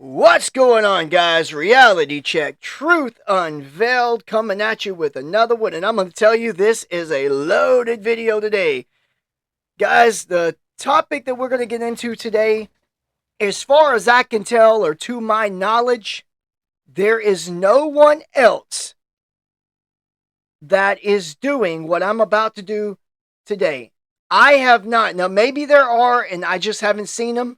What's going on, guys? Reality Check, Truth Unveiled, coming at you with another one. And I'm going to tell you, this is a loaded video today. Guys, the topic that we're going to get into today, as far as I can tell, or to my knowledge, there is no one else that is doing what I'm about to do today. I have not. Now, maybe there are, and I just haven't seen them.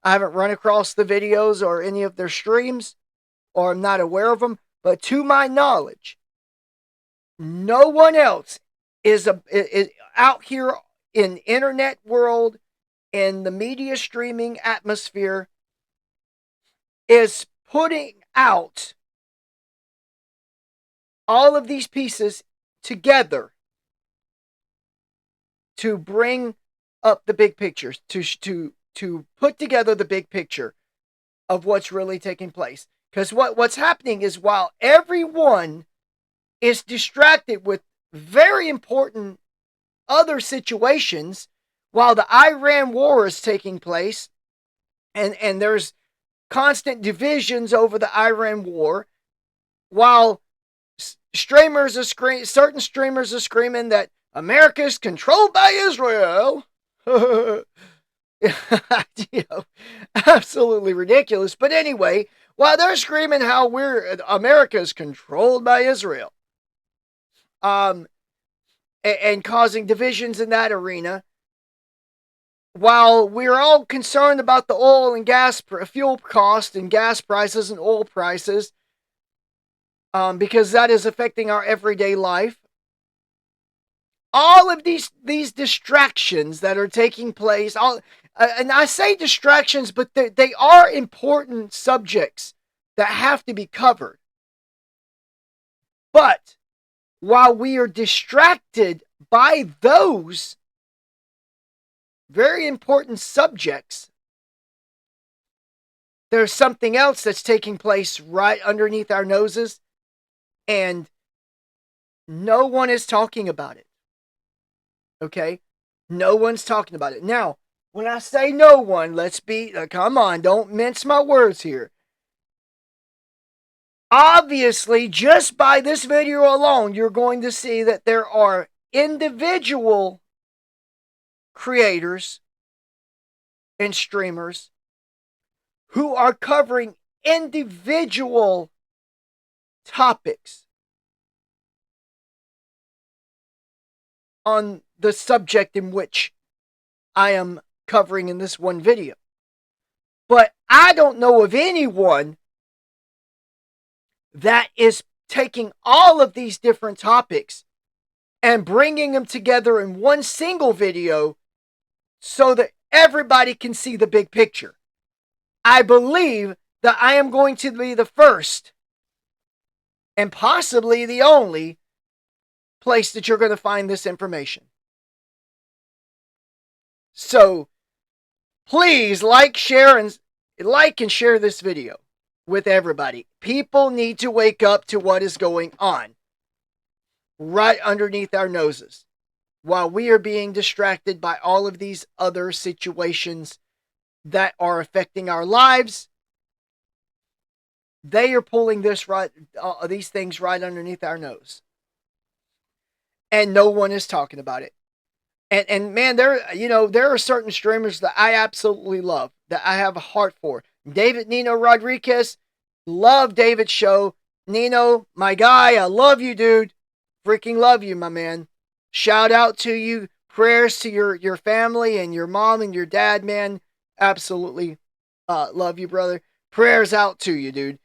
I haven't run across the videos or any of their streams, or I'm not aware of them. But to my knowledge, no one else is out here in internet world, in the media streaming atmosphere, is putting out all of these pieces together to bring up the big pictures, to put together the big picture of what's really taking place. Because what's happening is, while everyone is distracted with very important other situations, while the Iran war is taking place, and there's constant divisions over the Iran war, while certain streamers are screaming that America is controlled by Israel. Absolutely ridiculous. But anyway, while they're screaming how America is controlled by Israel, and causing divisions in that arena, while we're all concerned about the oil and gas fuel cost and gas prices and oil prices, because that is affecting our everyday life. All of these distractions that are taking place, and I say distractions, but they are important subjects that have to be covered. But while we are distracted by those very important subjects, there's something else that's taking place right underneath our noses, and no one is talking about it. Okay? No one's talking about it. Now, when I say no one, let's be, come on, don't mince my words here. Obviously, just by this video alone, you're going to see that there are individual creators and streamers who are covering individual topics on the subject in which I am covering in this one video. But I don't know of anyone that is taking all of these different topics and bringing them together in one single video so that everybody can see the big picture. I believe that I am going to be the first and possibly the only place that you're going to find this information. So please like and share this video with everybody. People need to wake up to what is going on right underneath our noses, while we are being distracted by all of these other situations that are affecting our lives. They are pulling these things right underneath our nose, and no one is talking about it. And man, there are certain streamers that I absolutely love, that I have a heart for. David Nino Rodriguez, love David's show. Nino, my guy, I love you, dude. Freaking love you, my man. Shout out to you. Prayers to your family and your mom and your dad, man. Absolutely love you, brother. Prayers out to you, dude.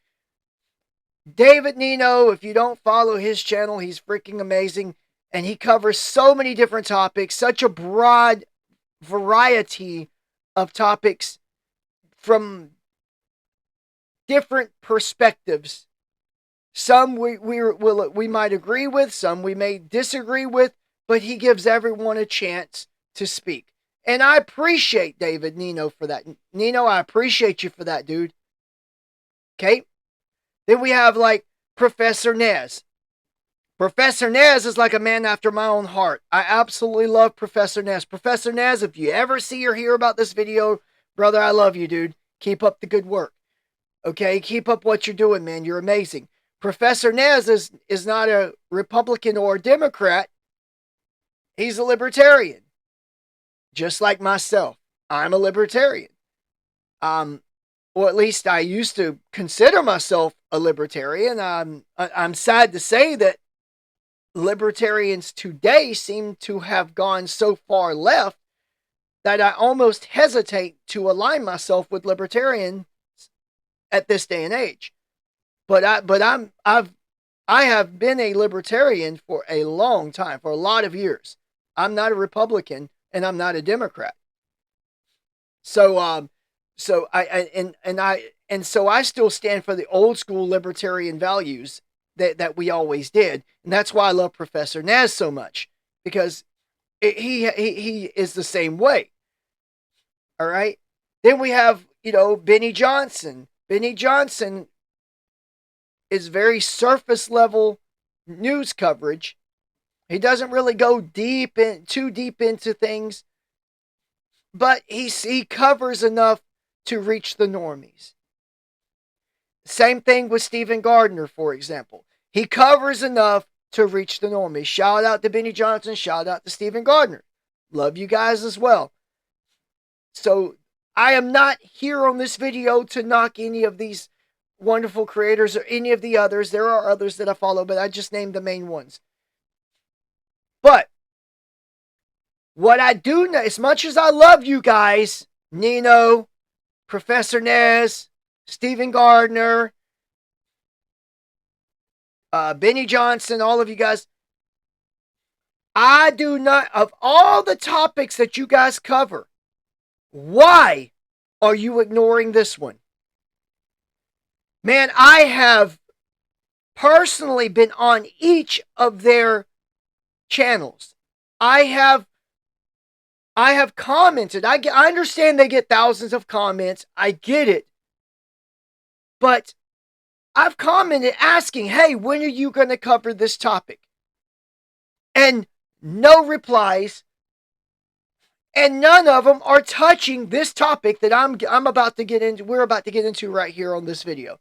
David Nino, if you don't follow his channel, he's freaking amazing. And he covers so many different topics, such a broad variety of topics from different perspectives. Some we might agree with, some we may disagree with, but he gives everyone a chance to speak. And I appreciate David Nino for that. Nino, I appreciate you for that, dude. Okay? Then we have like Professor Nez. Professor Nez is like a man after my own heart. I absolutely love Professor Nez. Professor Nez, if you ever see or hear about this video, brother, I love you, dude. Keep up the good work. Okay, keep up what you're doing, man. You're amazing. Professor Nez is not a Republican or a Democrat. He's a libertarian, just like myself. I'm a libertarian. Um, or at least I used to consider myself a libertarian. I'm sad to say that libertarians today seem to have gone so far left that I almost hesitate to align myself with libertarians at this day and age. I have been a libertarian for a long time, for a lot of years. I'm not a Republican and I'm not a Democrat. So so I still stand for the old school libertarian values that we always did. And that's why I love Professor Naz so much, because he is the same way. All right. Then we have, Benny Johnson. Benny Johnson is very surface level news coverage. He doesn't really go too deep into things, but he covers enough to reach the normies. Same thing with Stephen Gardner, for example. He covers enough to reach the normies. Shout out to Benny Johnson. Shout out to Stephen Gardner. Love you guys as well. So I am not here on this video to knock any of these wonderful creators or any of the others. There are others that I follow, but I just named the main ones. But what I do know, as much as I love you guys, Nino, Professor Nez, Stephen Gardner, Benny Johnson, all of you guys, I do not, of all the topics that you guys cover, why are you ignoring this one? Man, I have personally been on each of their channels. I have commented. I understand they get thousands of comments. I get it. But I've commented asking, hey, when are you going to cover this topic? And no replies. And none of them are touching this topic that I'm about to get into. We're about to get into right here on this video.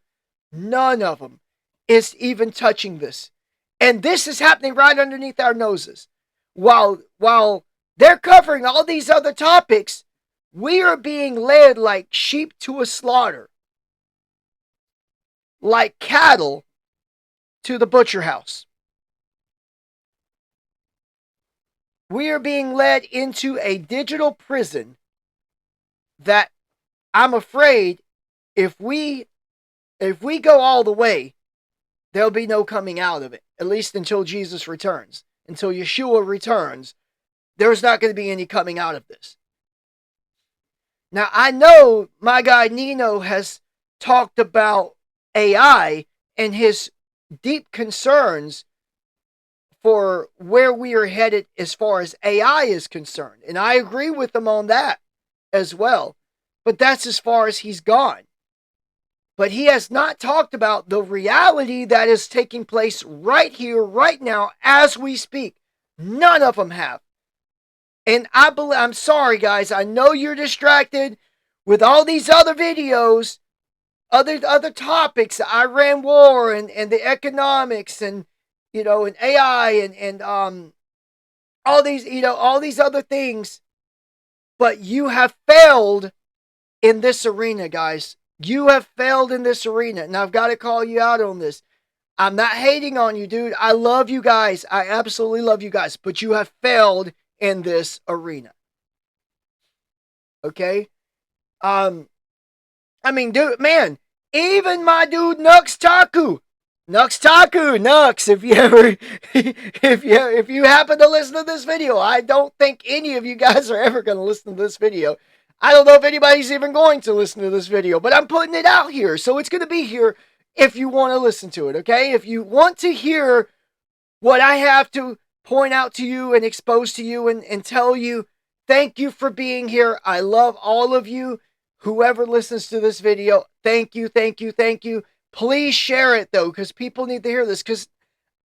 None of them is even touching this. And this is happening right underneath our noses. While they're covering all these other topics, we are being led like sheep to a slaughter. Like cattle to the butcher house. We are being led into a digital prison that I'm afraid if we go all the way, there'll be no coming out of it, at least until Jesus returns. Until Yeshua returns, there's not going to be any coming out of this. Now, I know my guy Nino has talked about AI and his deep concerns for where we are headed as far as AI is concerned. And I agree with him on that as well. But that's as far as he's gone. But he has not talked about the reality that is taking place right here, right now, as we speak. None of them have. And I'm sorry, guys. I know you're distracted with all these other videos, other topics, the Iran war and the economics and and AI and all these other things. But you have failed in this arena, guys. You have failed in this arena, and I've got to call you out on this. I'm not hating on you, dude. I love you guys. I absolutely love you guys, but you have failed in this arena. Okay? I mean, dude, man, even my dude Nux Taku, if you ever, if you happen to listen to this video, I don't think any of you guys are ever going to listen to this video. I don't know if anybody's even going to listen to this video, but I'm putting it out here, so it's going to be here if you want to listen to it, okay? If you want to hear what I have to point out to you and expose to you and tell you, thank you for being here. I love all of you. Whoever listens to this video, thank you, thank you, thank you. Please share it, though, because people need to hear this, because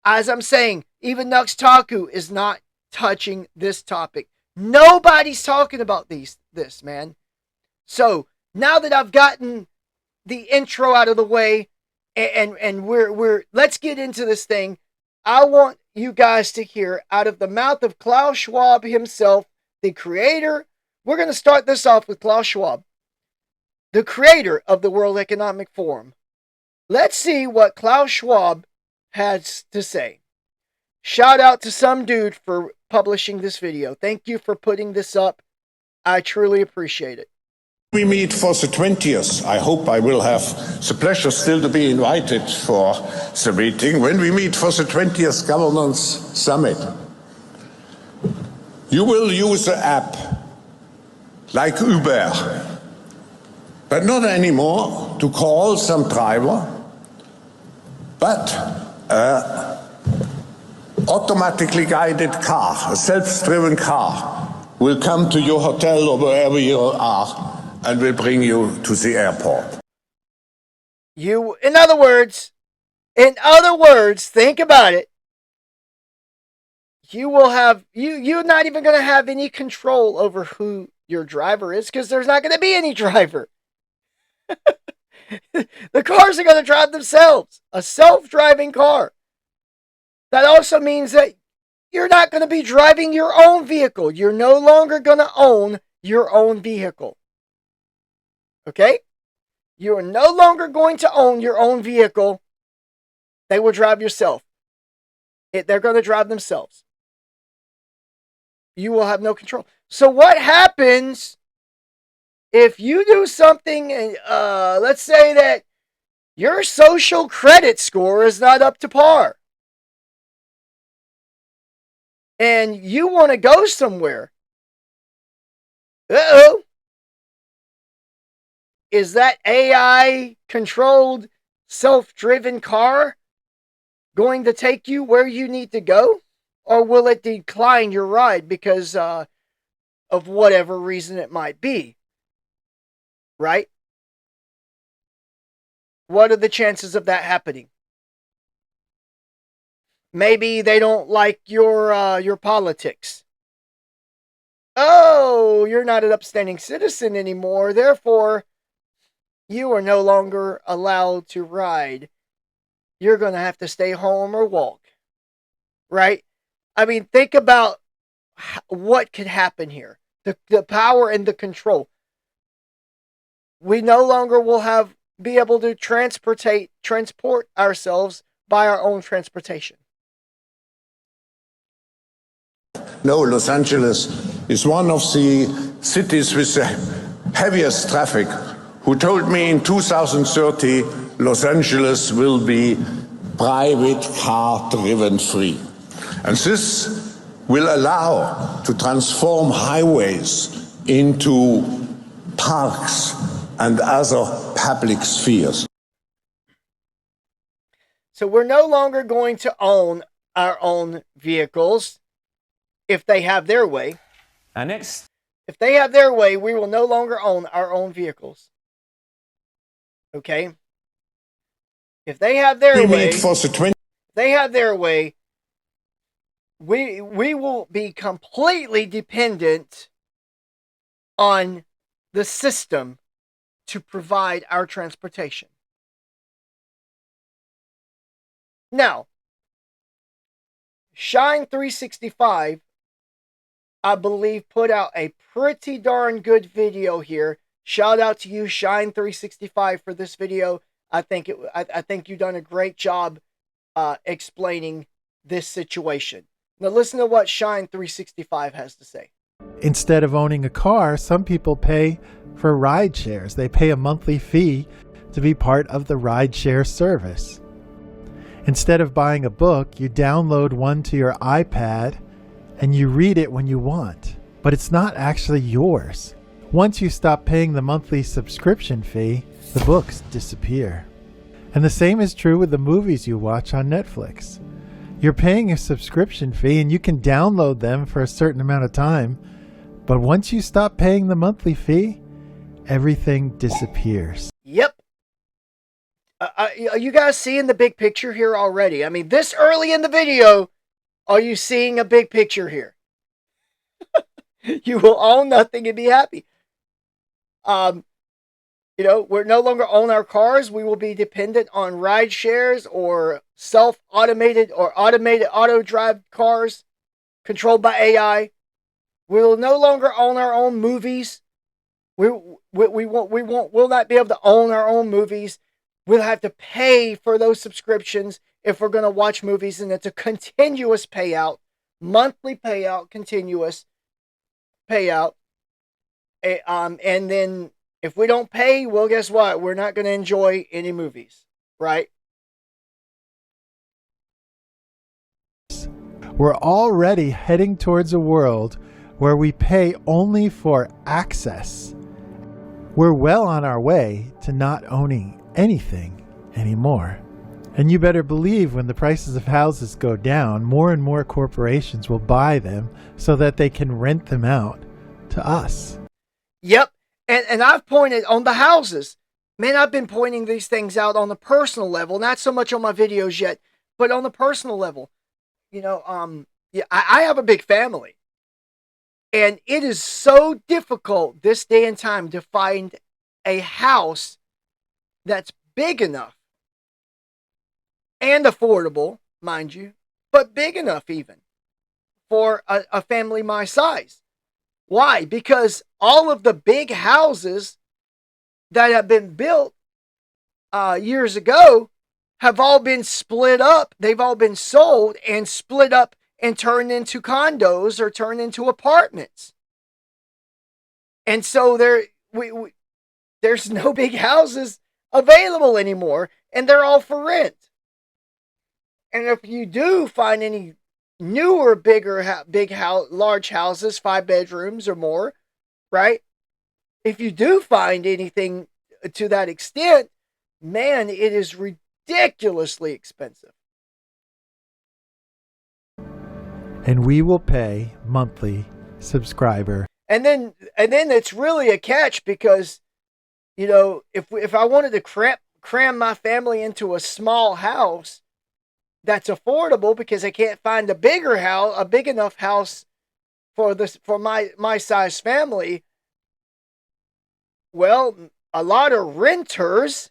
as I'm saying, even Nux Taku is not touching this topic. Nobody's talking about this, man. So, now that I've gotten the intro out of the way, and we're let's get into this thing. I want you guys to hear out of the mouth of Klaus Schwab himself, the creator. We're going to start this off with Klaus Schwab, the creator of the World Economic Forum. Let's see what Klaus Schwab has to say. Shout out to some dude for publishing this video. Thank you for putting this up. I truly appreciate it. We meet for the 20th. I hope I will have the pleasure still to be invited for the meeting. When we meet for the 20th Governance Summit, you will use the app like Uber, but not anymore to call some driver, but automatically guided car, a self-driven car, will come to your hotel or wherever you are and will bring you to the airport. In other words, think about it. You will have, you're not even going to have any control over who your driver is, because there's not going to be any driver. The cars are going to drive themselves. A self-driving car. That also means that you're not going to be driving your own vehicle. You're no longer going to own your own vehicle. Okay? You are no longer going to own your own vehicle. They will drive yourself. They're going to drive themselves. You will have no control. So what happens if you do something, let's say that your social credit score is not up to par, and you want to go somewhere? Uh-oh. Is that AI-controlled, self-driven car going to take you where you need to go? Or will it decline your ride because of whatever reason it might be? Right? What are the chances of that happening? Maybe they don't like your politics. Oh, you're not an upstanding citizen anymore, therefore you are no longer allowed to ride. You're going to have to stay home or walk. Right? I mean, think about what could happen here. The power and the control. We no longer will be able to transport ourselves by our own transportation. No, Los Angeles is one of the cities with the heaviest traffic. Who told me in 2030 Los Angeles will be private car driven free. And this will allow to transform highways into parks and other public spheres. So we're no longer going to own our own vehicles if they have their way. If they have their way, we will no longer own our own vehicles. Okay? If they have their way, we will be completely dependent on the system to provide our transportation. Now, Shine 365, I believe, put out a pretty darn good video here. Shout out to you, Shine 365, for this video. I think you've done a great job explaining this situation. Now listen to what Shine 365 has to say. Instead of owning a car, some people pay for ride shares. They pay a monthly fee to be part of the ride share service. Instead of buying a book, you download one to your iPad and you read it when you want. But it's not actually yours. Once you stop paying the monthly subscription fee, the books disappear. And the same is true with the movies you watch on Netflix. You're paying a subscription fee and you can download them for a certain amount of time, but once you stop paying the monthly fee, everything disappears. Yep. Are you guys seeing the big picture here already? I mean, this early in the video, are you seeing a big picture here? You will own nothing and be happy. You know, we're no longer own our cars. We will be dependent on ride shares or self-automated or automated auto drive cars controlled by AI. We will no longer own our own movies. We'll not be able to own our own movies. We'll have to pay for those subscriptions if we're going to watch movies, and it's a continuous payout, monthly payout, continuous payout. And then if we don't pay, well, guess what? We're not going to enjoy any movies, right? We're already heading towards a world where we pay only for access. We're well on our way to not owning anything anymore. And you better believe when the prices of houses go down, more and more corporations will buy them so that they can rent them out to us. Yep. And I've pointed on the houses. Man, I've been pointing these things out on the personal level, not so much on my videos yet, but on the personal level. You know, yeah, I have a big family. And it is so difficult this day and time to find a house that's big enough and affordable, mind you, but big enough even for a family my size. Why? Because all of the big houses that have been built years ago have all been split up. They've all been sold and split up and turned into condos or turned into apartments. And so there's no big houses available anymore, and they're all for rent. And if you do find any newer, large houses, 5 bedrooms or more, right? If you do find anything to that extent, man, it is ridiculously expensive. And we will pay monthly subscriber. And then it's really a catch because, you know, if I wanted to cram my family into a small house that's affordable because I can't find a big enough house for my size family, well, a lot of renters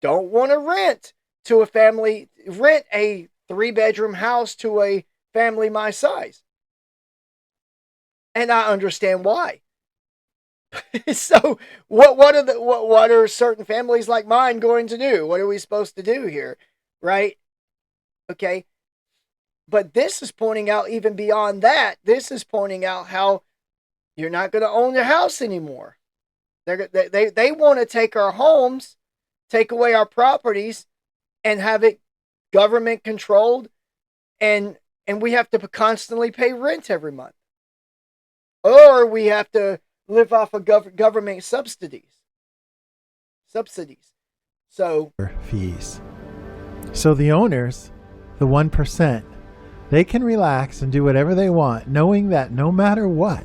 don't want to rent a 3-bedroom house to a family my size. And I understand why. So what are certain families like mine going to do? What are we supposed to do here? Right? Okay. But this is pointing out even beyond that. This is pointing out how you're not going to own your house anymore. They want to take our homes, take away our properties, and have it government controlled, and we have to constantly pay rent every month. Or we have to live off of government subsidies. So fees. So the owners, the 1%, they can relax and do whatever they want, knowing that no matter what,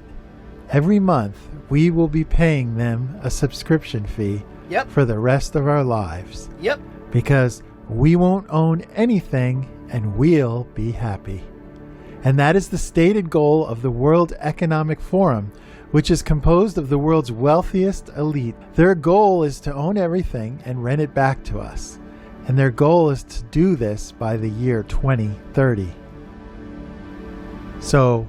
every month we will be paying them a subscription fee for the rest of our lives. Yep. Because we won't own anything and we'll be happy. And that is the stated goal of the World Economic Forum, which is composed of the world's wealthiest elite. Their goal is to own everything and rent it back to us. And their goal is to do this by the year 2030. So,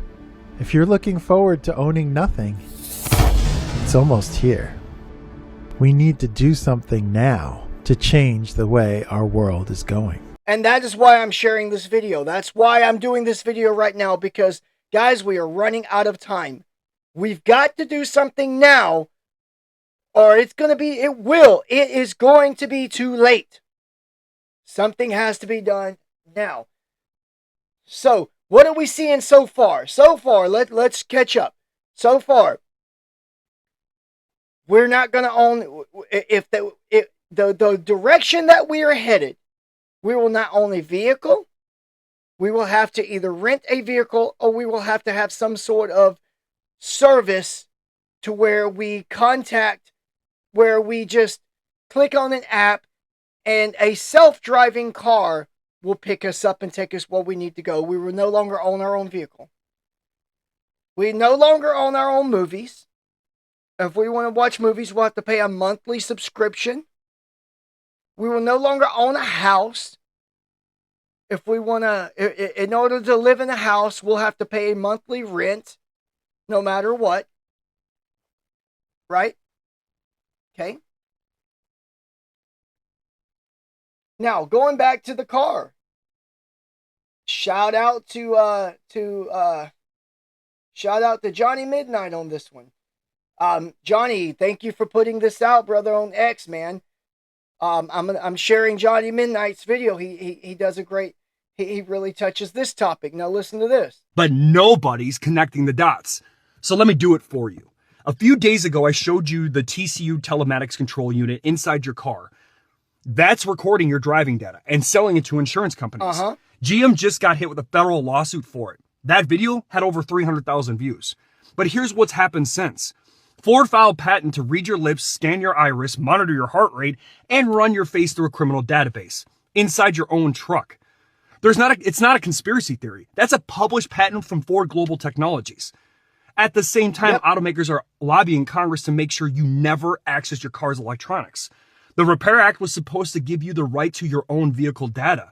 if you're looking forward to owning nothing, it's almost here. We need to do something now to change the way our world is going. And that is why I'm sharing this video. That's why I'm doing this video right now, because, guys, we are running out of time. We've got to do something now, or it is going to be too late. Something has to be done now. So, what are we seeing so far? Let's catch up. So far, we're not going to own, if the direction that we are headed, we will not own a vehicle. We will have to either rent a vehicle, or we will have to have some sort of service to where we just click on an app and a self-driving car will pick us up and take us where we need to go. We will no longer own our own vehicle. We no longer own our own movies. If we want to watch movies, we'll have to pay a monthly subscription. We will no longer own a house. If we want to, in order to live in a house, we'll have to pay a monthly rent, no matter what. Right? Okay. Now, going back to the car. Shout out to Johnny Midnight on this one. Johnny, thank you for putting this out, brother, on X, man. I'm sharing Johnny Midnight's video. He does a great. He really touches this topic. Now listen to this. But nobody's connecting the dots. So let me do it for you. A few days ago, I showed you the TCU telematics control unit inside your car. That's recording your driving data and selling it to insurance companies. GM just got hit with a federal lawsuit for it. That video had over 300,000 views. But here's what's happened since. Ford filed patent to read your lips, scan your iris, monitor your heart rate, and run your face through a criminal database inside your own truck. It's not a conspiracy theory. That's a published patent from Ford Global Technologies. At the same time, automakers are lobbying Congress to make sure you never access your car's electronics. The Repair Act was supposed to give you the right to your own vehicle data.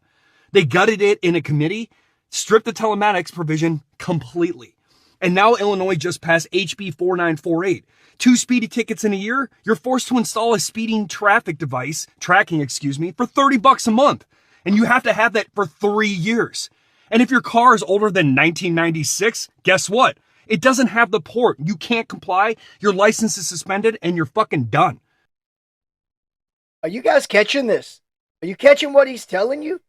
They gutted it in a committee, stripped the telematics provision completely. And now Illinois just passed HB 4948. 2 speeding tickets in a year, you're forced to install a speeding tracking, for $30 a month. And you have to have that for 3 years. And if your car is older than 1996, guess what? It doesn't have the port. You can't comply, your license is suspended, and you're fucking done. Are you guys catching this? Are you catching what he's telling you?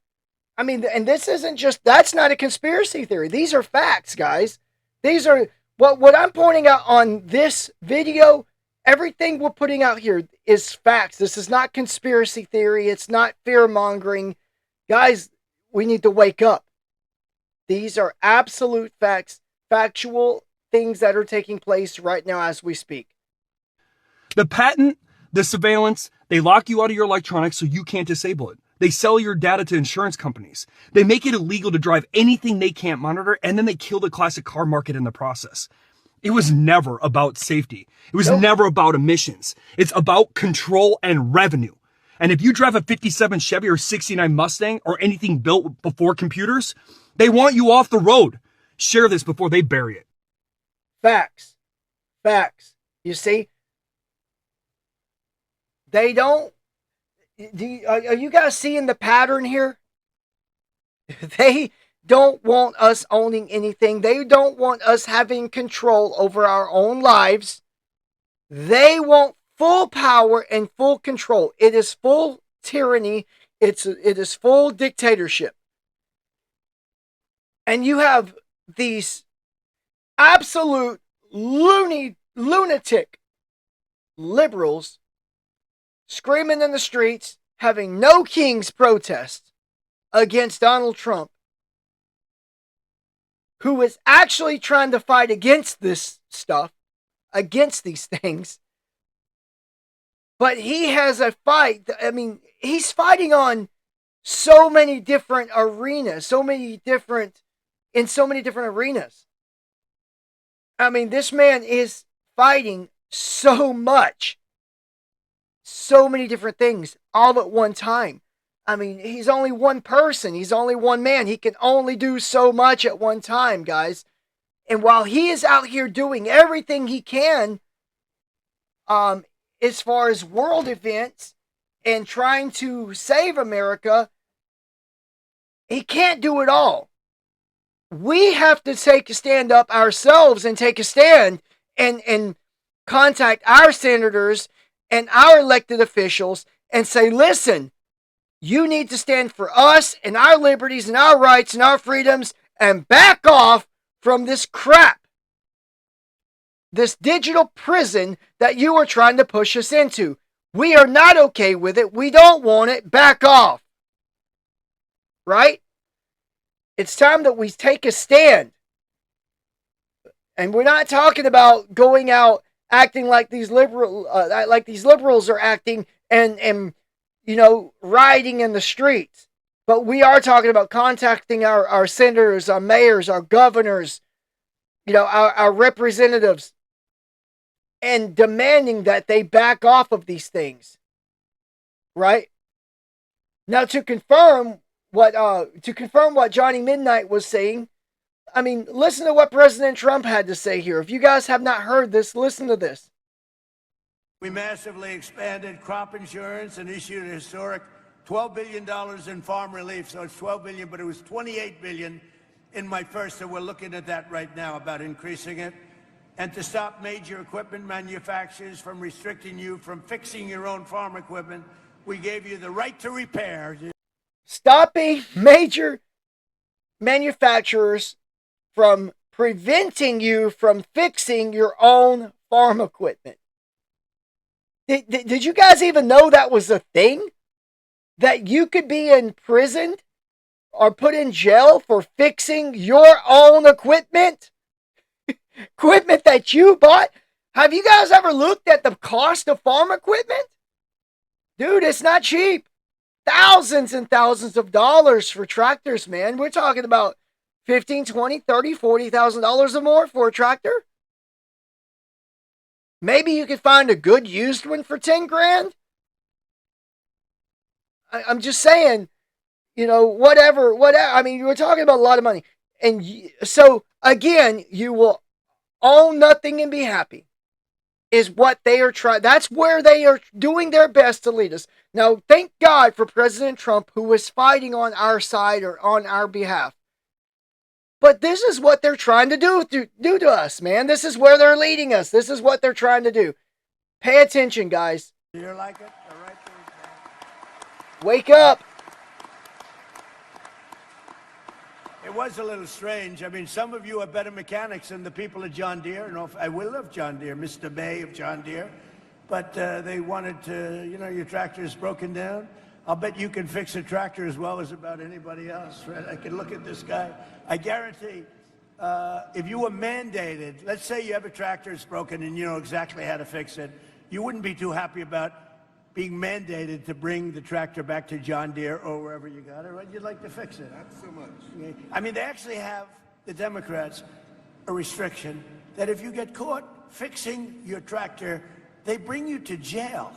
I mean, and this isn't just, that's not a conspiracy theory. These are facts, guys. These are, what I'm pointing out on this video, everything we're putting out here is facts. This is not conspiracy theory. It's not fear-mongering. Guys, we need to wake up. These are absolute facts, factual things that are taking place right now as we speak. The patent, the surveillance, they lock you out of your electronics so you can't disable it. They sell your data to insurance companies. They make it illegal to drive anything they can't monitor, and then they kill the classic car market in the process. It was never about safety. It was never about emissions. It's about control and revenue. And if you drive a 57 Chevy or 69 Mustang or anything built before computers, they want you off the road. Share this before they bury it. Facts. Facts. You see? They don't. Are you guys seeing the pattern here? They don't want us owning anything. They don't want us having control over our own lives. They want full power and full control. It is full tyranny. It is full dictatorship. And you have these absolute lunatic liberals screaming in the streets, having no king's protest against Donald Trump, who is actually trying to fight against this stuff, against these things. But he has a fight. I mean, he's fighting on so many different arenas, in so many different arenas. I mean, this man is fighting so much. So many different things all at one time. I mean, he's only one person. He's only one man. He can only do so much at one time, guys. And while he is out here doing everything he can, as far as world events and trying to save America, he can't do it all. We have to take a stand up ourselves and take a stand and contact our senators and our elected officials and say, listen, you need to stand for us and our liberties and our rights and our freedoms and back off from this crap. This digital prison that you are trying to push us into. We are not okay with it. We don't want it. Back off. Right? It's time that we take a stand. And we're not talking about going out acting like these liberals are acting and rioting in the streets. But we are talking about contacting our senators, our mayors, our governors, our representatives, and demanding that they back off of these things. Right? Now to confirm what Johnny Midnight was saying, I mean, listen to what President Trump had to say here. If you guys have not heard this, listen to this. We massively expanded crop insurance and issued a historic $12 billion in farm relief. So it's $12 billion, but it was $28 billion in my first. So we're looking at that right now about increasing it. And to stop major equipment manufacturers from restricting you from fixing your own farm equipment, we gave you the right to repair. Stopping major manufacturers from preventing you from fixing your own farm equipment. Did you guys even know that was a thing? That you could be imprisoned or put in jail for fixing your own equipment? Equipment that you bought? Have you guys ever looked at the cost of farm equipment? Dude, it's not cheap. Thousands and thousands of dollars for tractors, man. We're talking about $15, $20, $30, $40,000 or more for a tractor. Maybe you could find a good used one for 10 grand. I'm just saying, whatever. I mean, we're talking about a lot of money. And so, again, you will own nothing and be happy is what they are trying. That's where they are doing their best to lead us. Now, thank God for President Trump, who was fighting on our side or on our behalf. But this is what they're trying to do to us, man. This is where they're leading us. This is what they're trying to do. Pay attention, guys. You're like it? All right. Wake up. It was a little strange. I mean, some of you are better mechanics than the people at John Deere. And I will love John Deere, Mr. Bay of John Deere. But they wanted to, your tractor is broken down. I'll bet you can fix a tractor as well as about anybody else, right? I can look at this guy. I guarantee if you were mandated, let's say you have a tractor that's broken and you know exactly how to fix it, you wouldn't be too happy about being mandated to bring the tractor back to John Deere or wherever you got it, right? You'd like to fix it. Not so much. Okay? I mean, they actually have, the Democrats, a restriction that if you get caught fixing your tractor, they bring you to jail.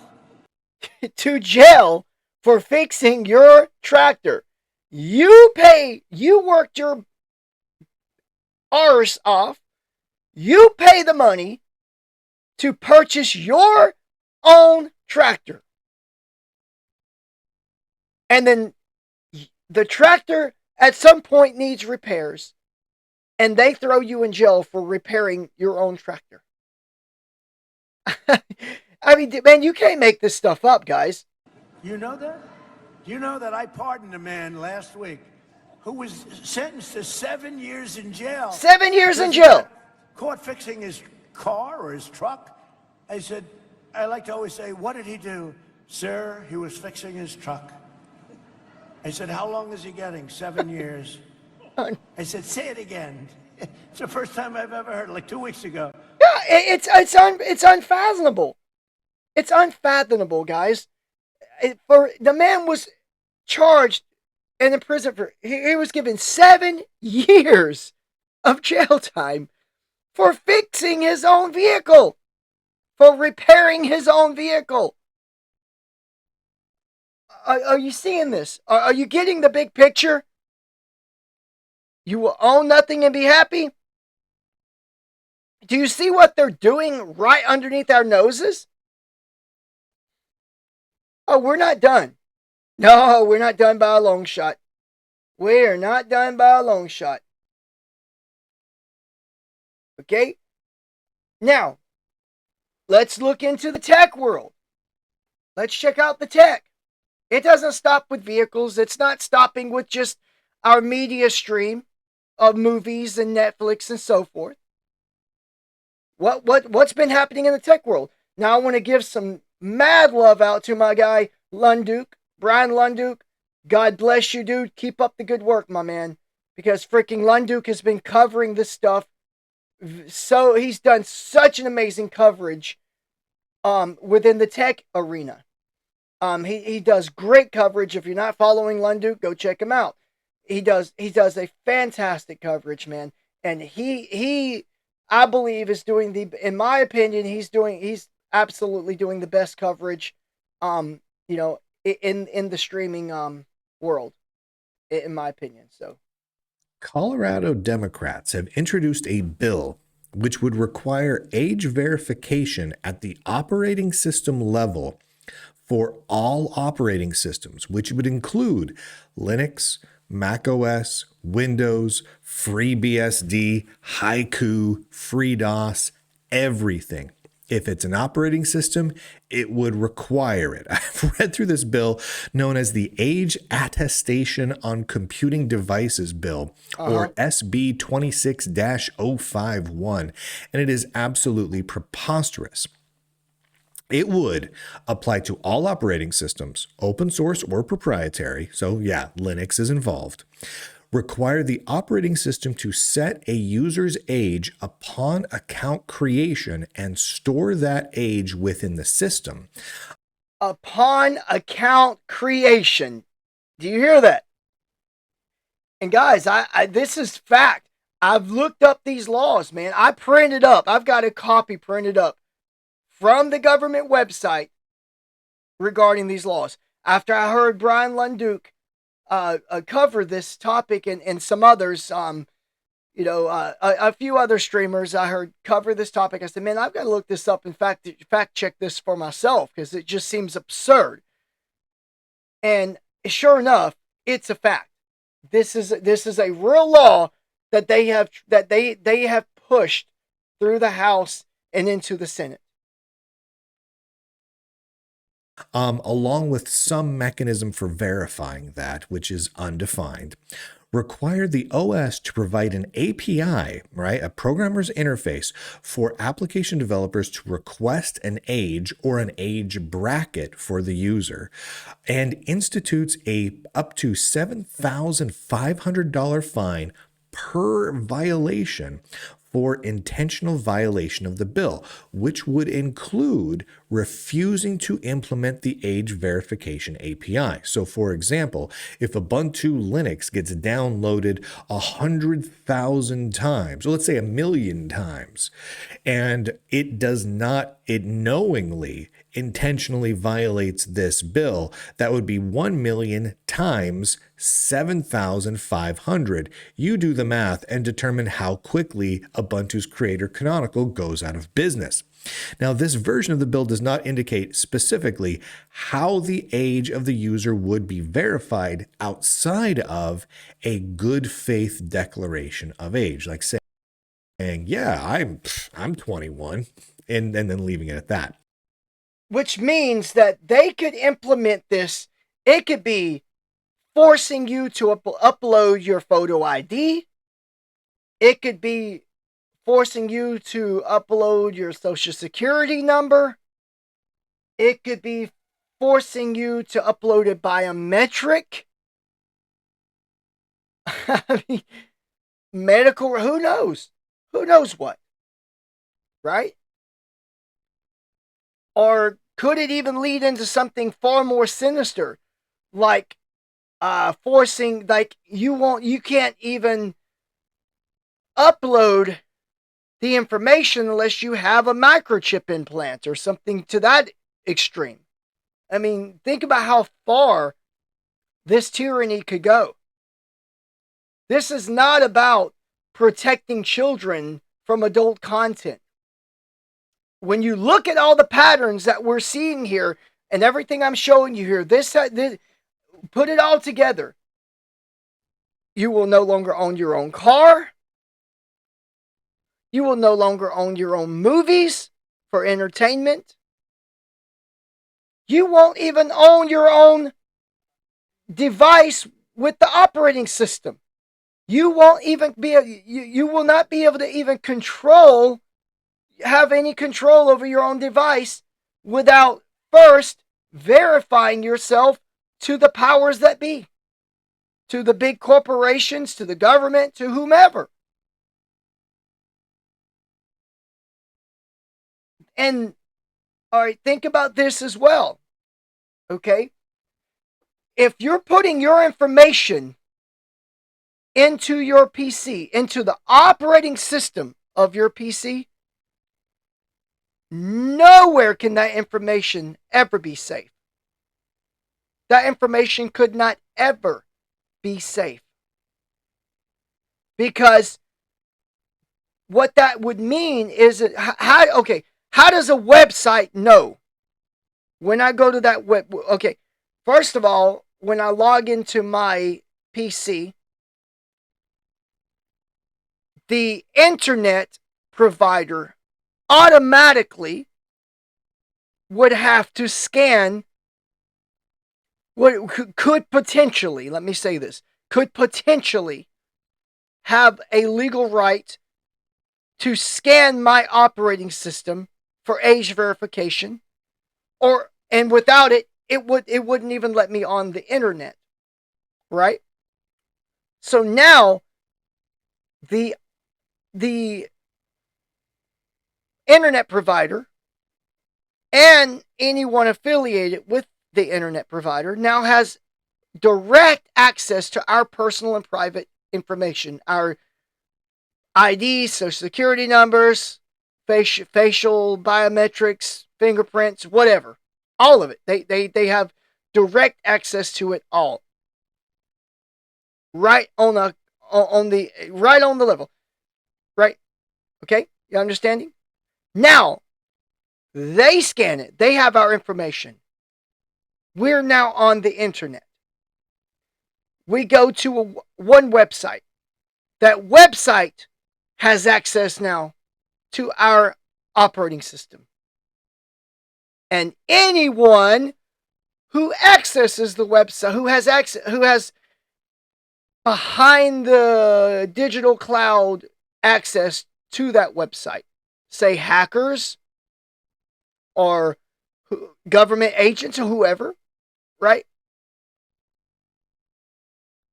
To jail for fixing your tractor. You worked your arse off. You pay the money to purchase your own tractor. And then the tractor at some point needs repairs, and they throw you in jail for repairing your own tractor. I mean, man, you can't make this stuff up, guys. You know that? Do you know that I pardoned a man last week who was sentenced to 7 years in jail? 7 years in jail. Caught fixing his car or his truck. I said, I like to always say, what did he do? Sir, he was fixing his truck. I said, how long is he getting? 7 years. I said, say it again. It's the first time I've ever heard it, like 2 weeks ago. Yeah, it's unfathomable. It's unfathomable, guys. For the man was charged and in prison for, he was given 7 years of jail time for fixing his own vehicle, for repairing his own vehicle. Are you seeing this? Are you getting the big picture? You will own nothing and be happy? Do you see what they're doing right underneath our noses? Oh, we're not done. No, we're not done by a long shot. We're not done by a long shot. Okay? Now, let's look into the tech world. Let's check out the tech. It doesn't stop with vehicles. It's not stopping with just our media stream of movies and Netflix and so forth. What's been happening in the tech world? Now I want to give some mad love out to my guy Lunduke, Brian Lunduke. God bless you, dude. Keep up the good work, my man. Because freaking Lunduke has been covering this stuff. So he's done such an amazing coverage within the tech arena. He does great coverage. If you're not following Lunduke, go check him out. He does a fantastic coverage, man. And I believe is doing in my opinion, he's absolutely doing the best coverage, you know, in the streaming world, in my opinion. So Colorado Democrats have introduced a bill which would require age verification at the operating system level for all operating systems, which would include Linux, Mac OS, Windows, FreeBSD, Haiku, FreeDOS, everything. If it's an operating system, it would require it. I've read through this bill known as the Age Attestation on Computing Devices Bill, or SB 26 051, and it is absolutely preposterous. It would apply to all operating systems, open source or proprietary, so yeah, Linux is involved. Require the operating system to set a user's age upon account creation and store that age within the system. Upon account creation. Do you hear that? And guys, I this is fact. I've looked up these laws, man. I've got a copy printed up from the government website regarding these laws. After I heard Brian Lunduke cover this topic and some others, a few other streamers I heard cover this topic, I said, man, I've got to look this up and fact check this for myself because it just seems absurd. And sure enough, it's a fact. This is a real law that they have pushed through the House and into the Senate. Along with some mechanism for verifying that, which is undefined, require the OS to provide an API, right, a programmer's interface for application developers to request an age or an age bracket for the user, and institutes a up to $7,500 fine per violation for intentional violation of the bill, which would include refusing to implement the age verification API. So for example, if Ubuntu Linux gets downloaded 100,000 times, or let's say 1,000,000 times, and it knowingly intentionally violates this bill, that would be 1,000,000 times 7,500. You do the math and determine how quickly Ubuntu's creator Canonical goes out of business. Now, this version of the bill does not indicate specifically how the age of the user would be verified outside of a good faith declaration of age, like saying, yeah, I'm 21, and then leaving it at that. Which means that they could implement this. It could be forcing you to upload your photo ID. It could be forcing you to upload your social security number. It could be forcing you to upload a biometric. I mean, medical, who knows? Who knows what? Right? Or could it even lead into something far more sinister, like forcing, like you can't even upload the information unless you have a microchip implant or something to that extreme. I mean, think about how far this tyranny could go. This is not about protecting children from adult content. When you look at all the patterns that we're seeing here and everything I'm showing you here, this put it all together. You will no longer own your own car. You will no longer own your own movies for entertainment. You won't even own your own device with the operating system. You won't even you will not be able to even have any control over your own device without first verifying yourself to the powers that be, to the big corporations, to the government, to whomever. And all right, think about this as well. Okay? If you're putting your information into your PC, into the operating system of your PC, nowhere can that information ever be safe. That information could not ever be safe. Because what that would mean is that how does a website know when I go to that web? Okay, first of all, when I log into my PC, the internet provider automatically would have to scan what could potentially, let me say this, could potentially have a legal right to scan my operating system for age verification, and without it, it wouldn't even let me on the internet, right? So now the internet provider and anyone affiliated with the internet provider now has direct access to our personal and private information, our IDs, social security numbers, facial biometrics, fingerprints, whatever. All of it. They have direct access to it all. Right on the level. Right? Okay? You understanding? Now, they scan it. They have our information. We're now on the internet. We go to one website. That website has access now to our operating system. And anyone who accesses the website, who has behind the digital cloud access to that website, say hackers or government agents or whoever, right?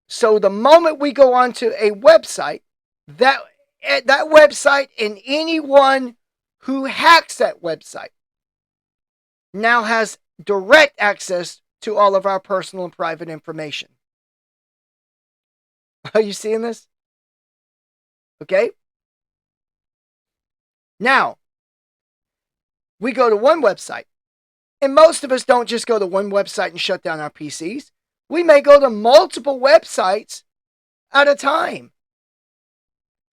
So the moment we go onto a website, that website and anyone who hacks that website now has direct access to all of our personal and private information. Are you seeing this? Okay? Now, we go to one website. And most of us don't just go to one website and shut down our PCs. We may go to multiple websites at a time.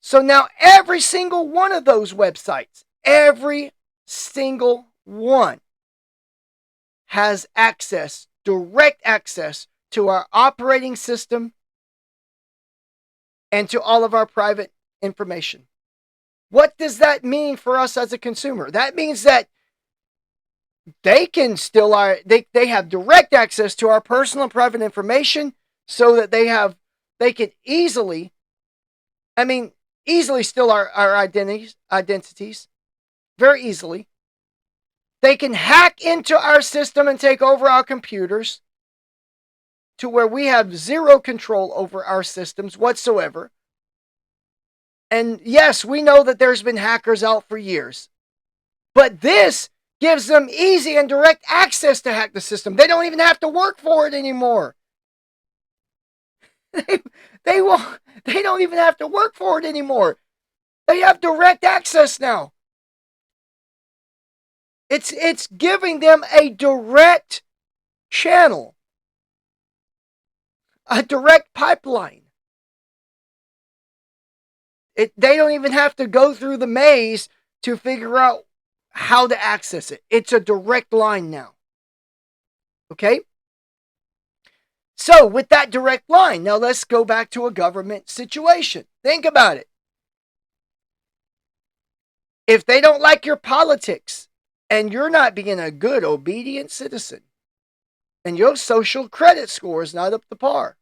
So now every single one of those websites, every single one, has access, direct access to our operating system and to all of our private information. What does that mean for us as a consumer? That means that they can still they have direct access to our personal and private information, so that they can easily steal our identities very easily. They can hack into our system and take over our computers to where we have zero control over our systems whatsoever. And yes, we know that there's been hackers out for years. But this gives them easy and direct access to hack the system. They don't even have to work for it anymore. They don't even have to work for it anymore. They have direct access now. It's giving them a direct channel, a direct pipeline. They don't even have to go through the maze to figure out how to access it. It's a direct line now. Okay? So, with that direct line, now let's go back to a government situation. Think about it. If they don't like your politics and you're not being a good, obedient citizen, and your social credit score is not up to par,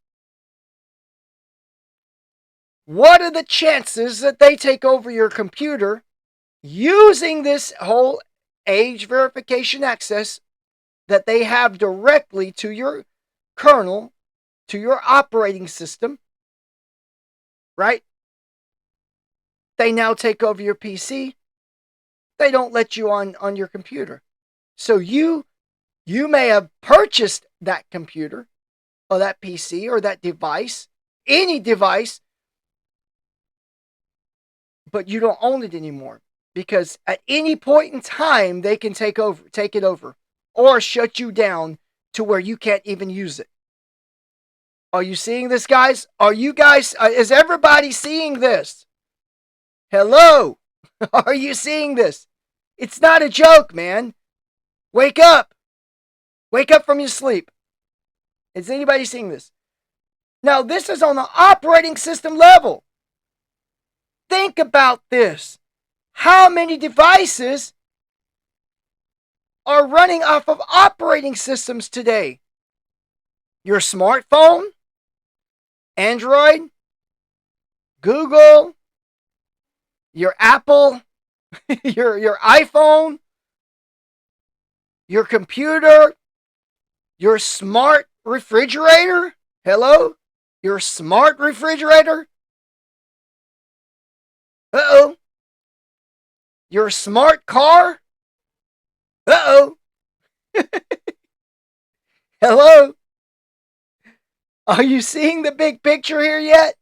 what are the chances that they take over your computer using this whole age verification access that they have directly to your kernel, to your operating system, right? They now take over your PC. They don't let you on your computer. So you may have purchased that computer or that PC or that device, any device, but you don't own it anymore, because at any point in time they can take it over, or shut you down to where you can't even use it. Are you seeing this, guys? Is everybody seeing this? Hello? Are you seeing this? It's not a joke, man. Wake up. Wake up from your sleep. Is anybody seeing this? Now, this is on the operating system level. Think about this. How many devices are running off of operating systems today? Your smartphone, Android, Google, your Apple, your iPhone, your computer, your smart refrigerator. Hello? Your smart refrigerator? Uh-oh. Your smart car? Uh-oh. Hello? Are you seeing the big picture here yet?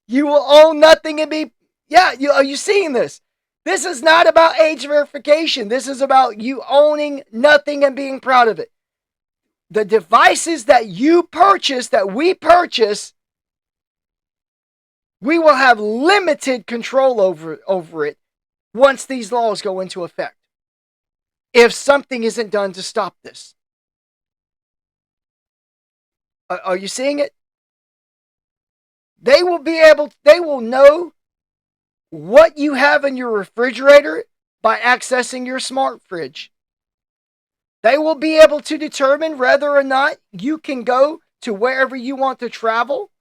You will own nothing and be... Yeah, are you seeing this? This is not about age verification. This is about you owning nothing and being proud of it. The devices that you purchase, that we purchase, we will have limited control over it once these laws go into effect, if something isn't done to stop this. Are you seeing it? They will know what you have in your refrigerator by accessing your smart fridge. They will be able to determine whether or not you can go to wherever you want to travel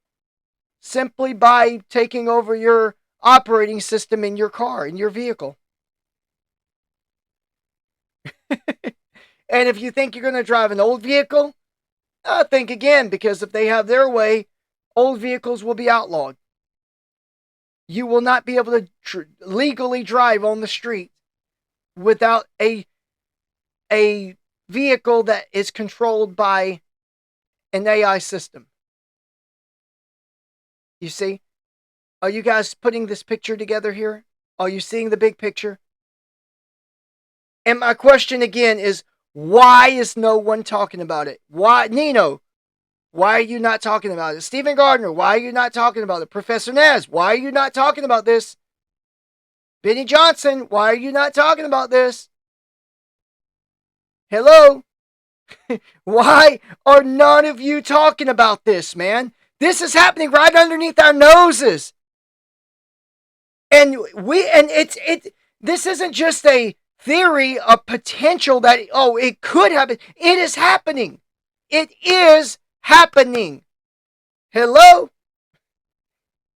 simply by taking over your operating system in your car, in your vehicle. And if you think you're going to drive an old vehicle, think again, because if they have their way, old vehicles will be outlawed. You will not be able to legally drive on the street without a vehicle that is controlled by an AI system. You see? Are you guys putting this picture together here? Are you seeing the big picture? And my question again is, why is no one talking about it? Why, Nino? Why are you not talking about it? Stephen Gardner, why are you not talking about it? Professor Naz, why are you not talking about this? Benny Johnson, why are you not talking about this? Hello? Why are none of you talking about this, man? This is happening right underneath our noses. And this isn't just a theory, a potential that, it could happen. It is happening. It is happening. Hello?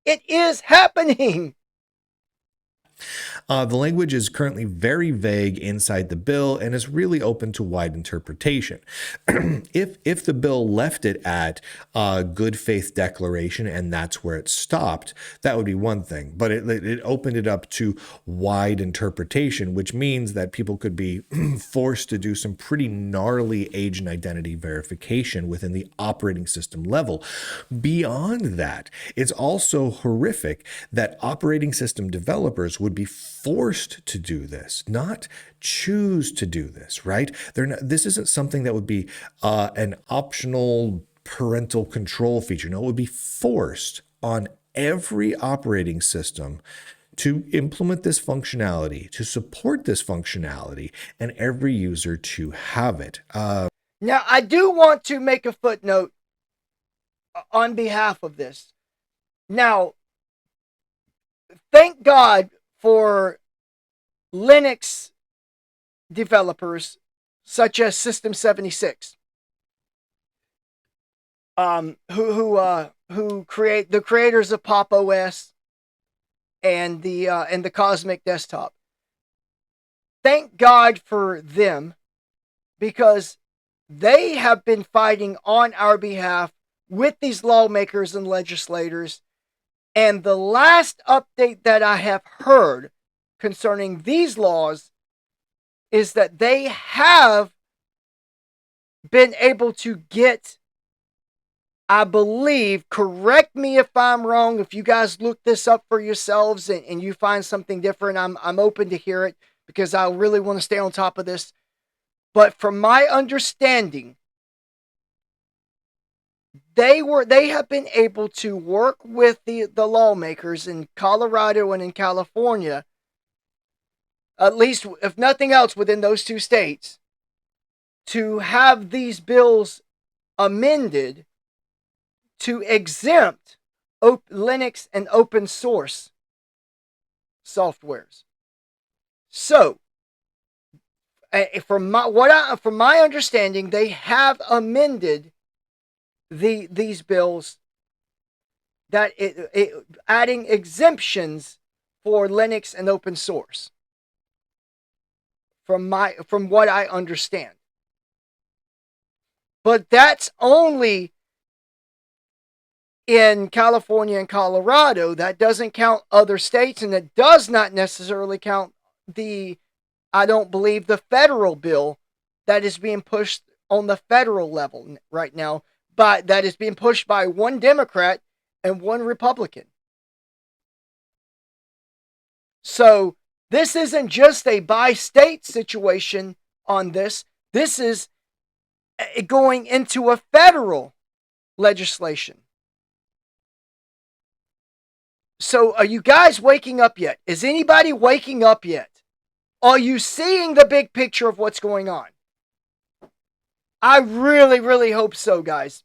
It is happening. The language is currently very vague inside the bill and is really open to wide interpretation. If the bill left it at good faith declaration and that's where it stopped, that would be one thing. But it opened it up to wide interpretation, which means that people could be forced to do some pretty gnarly age and identity verification within the operating system level. Beyond that, it's also horrific that operating system developers would be forced to do this, not choose to do this, right? This isn't something that would be an optional parental control feature. No, it would be forced on every operating system to implement this functionality, to support this functionality, and every user to have it. Now, I do want to make a footnote on behalf of this. Now, thank God for Linux developers such as System 76, who create the creators of Pop! OS and the Cosmic Desktop. Thank God for them, because they have been fighting on our behalf with these lawmakers and legislators. And the last update that I have heard concerning these laws is that they have been able to get I believe, correct me if I'm wrong, if you guys look this up for yourselves and you find something different, I'm open to hear it because I really want to stay on top of this. But from my understanding, they have been able to work with the lawmakers in Colorado and in California, at least if nothing else within those two states, to have these bills amended to exempt Linux and open source softwares. So, from my understanding, they have amended these bills that adding exemptions for Linux and open source. From what I understand, but that's only in California and Colorado. That doesn't count other states, and it does not necessarily count I don't believe the federal bill that is being pushed on the federal level right now, but that is being pushed by one Democrat and one Republican. So this isn't just a by-state situation on this. This is going into a federal legislation. So are you guys waking up yet? Is anybody waking up yet? Are you seeing the big picture of what's going on? I really, really hope so, guys.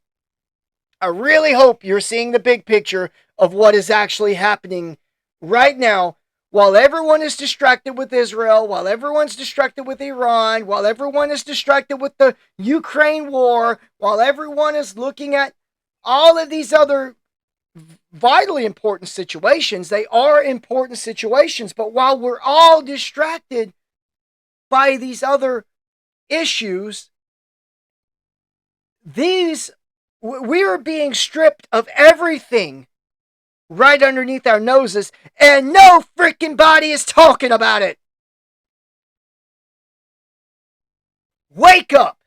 I really hope you're seeing the big picture of what is actually happening right now, while everyone is distracted with Israel, while everyone's distracted with Iran, while everyone is distracted with the Ukraine war, while everyone is looking at all of these other vitally important situations. They are important situations, but while we're all distracted by these other issues, we are being stripped of everything right underneath our noses, and no freaking body is talking about it. Wake up!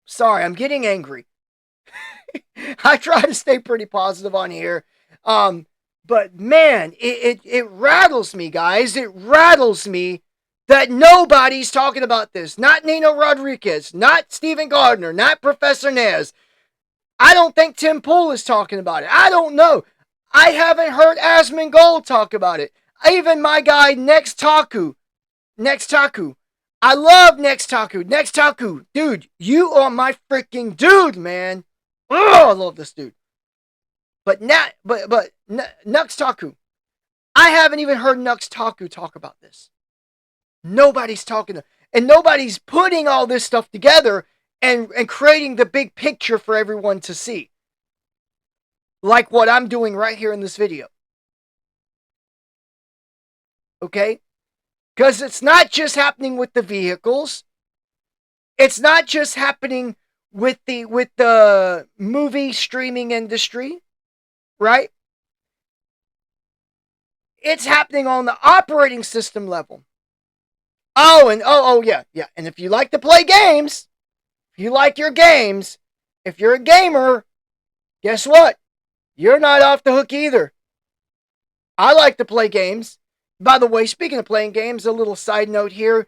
Sorry, I'm getting angry. I try to stay pretty positive on here. But man, it rattles me, guys. It rattles me that nobody's talking about this. Not Nino Rodriguez, not Stephen Gardner, not Professor Nez. I don't think Tim Pool is talking about it. I don't know. I haven't heard Asmongold talk about it. Even my guy Nextaku. I love Nextaku. Dude, you are my freaking dude, man. Oh, I love this dude. But Nextaku. I haven't even heard Nextaku talk about this. Nobody's talking, and nobody's putting all this stuff together and creating the big picture for everyone to see. Like what I'm doing right here in this video. Okay? Because it's not just happening with the vehicles. It's not just happening with the movie streaming industry, right? It's happening on the operating system level. Oh, yeah. And if you like to play games, if you like your games, if you're a gamer, guess what? You're not off the hook either. I like to play games. By the way, speaking of playing games, a little side note here.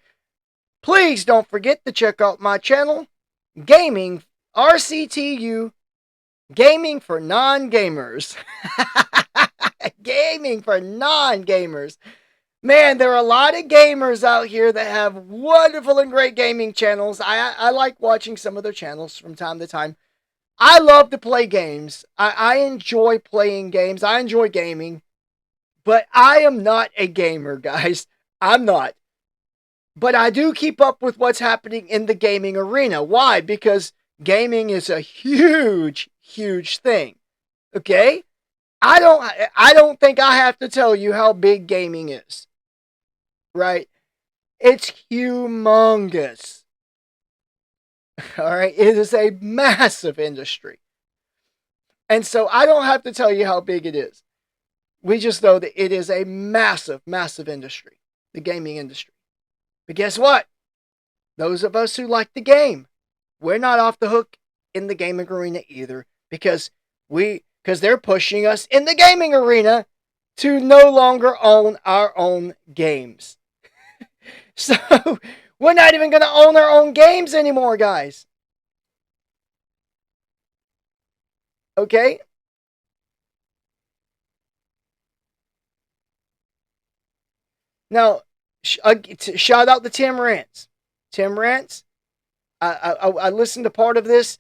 Please don't forget to check out my channel, Gaming RCTU, Gaming for Non-Gamers. Gaming for Non-Gamers. Man, there are a lot of gamers out here that have wonderful and great gaming channels. I like watching some of their channels from time to time. I love to play games. I enjoy playing games. I enjoy gaming. But I am not a gamer, guys. I'm not. But I do keep up with what's happening in the gaming arena. Why? Because gaming is a huge, huge thing. Okay? I don't think I have to tell you how big gaming is. Right? It's humongous. Alright? It is a massive industry. And so I don't have to tell you how big it is. We just know that it is a massive, massive industry. The gaming industry. But guess what? Those of us who like the game, we're not off the hook in the gaming arena either, because they're pushing us in the gaming arena to no longer own our own games. So we're not even going to own our own games anymore, guys. Okay? Now, shout out to Tim Rance. Tim Rance, I listened to part of this,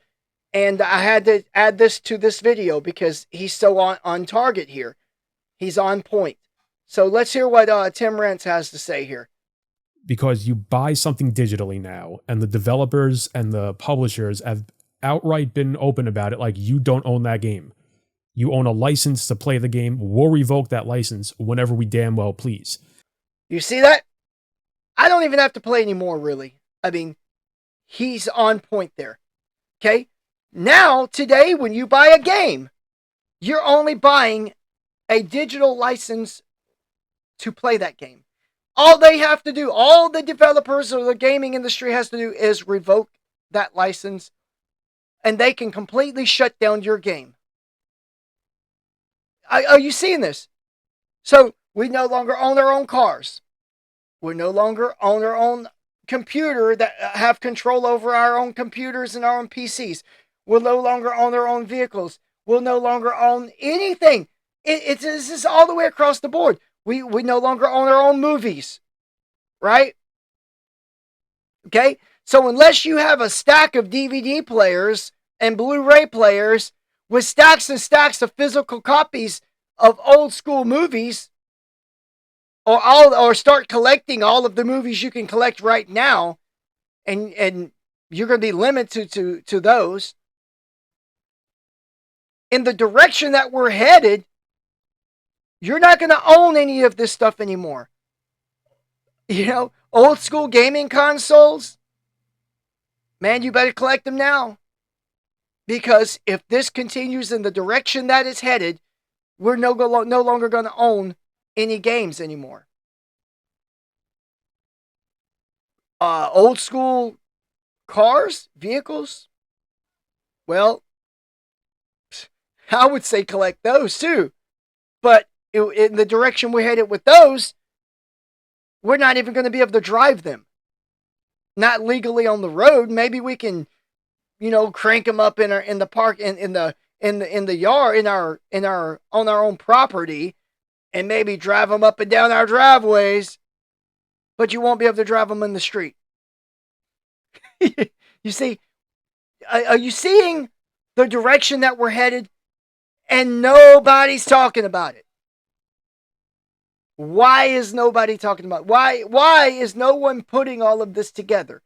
and I had to add this to this video because he's so on target here. He's on point. So let's hear what Tim Rance has to say here. Because you buy something digitally now, and the developers and the publishers have outright been open about it, like, you don't own that game. You own a license to play the game. We'll revoke that license whenever we damn well please. You see that? I don't even have to play anymore, really. I mean, he's on point there. Okay? Now, today, when you buy a game, you're only buying a digital license to play that game. All they have to do, all the developers or the gaming industry has to do is revoke that license, and they can completely shut down your game. Are you seeing this? So, we no longer own our own cars. We no longer own our own computer that have control over our own computers and our own PCs. We'll no longer own our own vehicles. We'll no longer own anything. This is all the way across the board. We no longer own our own movies, right? Okay? So unless you have a stack of DVD players and Blu-ray players with stacks and stacks of physical copies of old school movies, or start collecting all of the movies you can collect right now, and you're going to be limited to those. In the direction that we're headed, you're not going to own any of this stuff anymore. You know, old school gaming consoles, man, you better collect them now. Because if this continues in the direction that it's headed, we're no longer going to own any games anymore. Old school cars, vehicles, well, I would say collect those too. But in the direction we're headed with those, we're not even going to be able to drive them. Not legally on the road. Maybe we can, crank them up in the park, in the yard, on our own property, and maybe drive them up and down our driveways, but you won't be able to drive them in the street. You see, are you seeing the direction that we're headed? And nobody's talking about it. Why is nobody talking about it? Why is no one putting all of this together?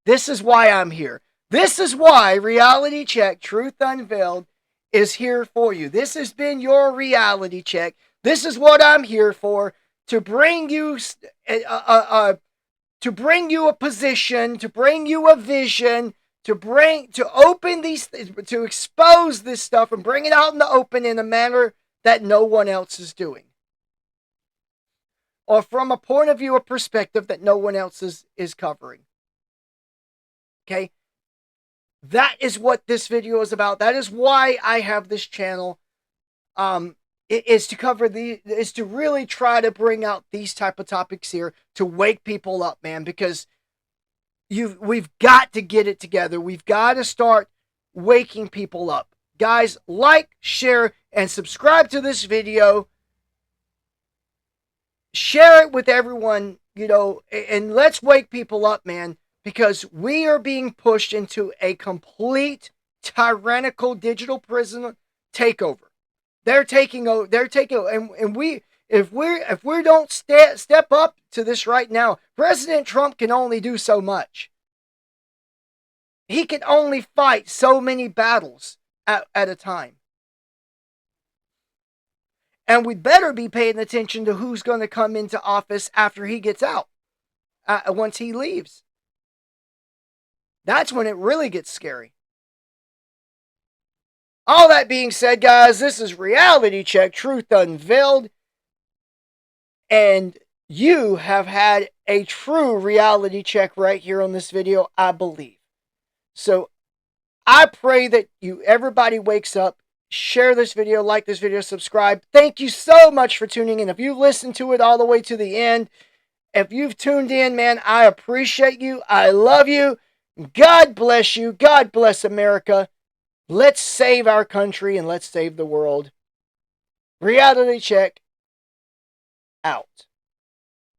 This is why I'm here. This is why Reality Check Truth Unveiled is here for you. This has been your reality check. This is what I'm here for, to bring you a position, to bring you a vision, to open these, to expose this stuff and bring it out in the open in a manner that no one else is doing. Or from a point of view, a perspective that no one else is covering. Okay? That is what this video is about. That is why I have this channel. It is to really try to bring out these type of topics here to wake people up, man, because we've got to get it together. We've got to start waking people up. Guys, like, share, and subscribe to this video. Share it with everyone, and let's wake people up, man, because we are being pushed into a complete tyrannical digital prison takeover. They're taking over. And if we don't step up to this right now, President Trump can only do so much. He can only fight so many battles at a time. And we better be paying attention to who's going to come into office after he gets out, once he leaves. That's when it really gets scary. All that being said, guys, this is Reality Check Truth Unveiled. And you have had a true reality check right here on this video, I believe. So I pray that everybody wakes up, share this video, like this video, subscribe. Thank you so much for tuning in. If you listened to it all the way to the end, if you've tuned in, man, I appreciate you. I love you. God bless you. God bless America. Let's save our country and let's save the world. Reality check out.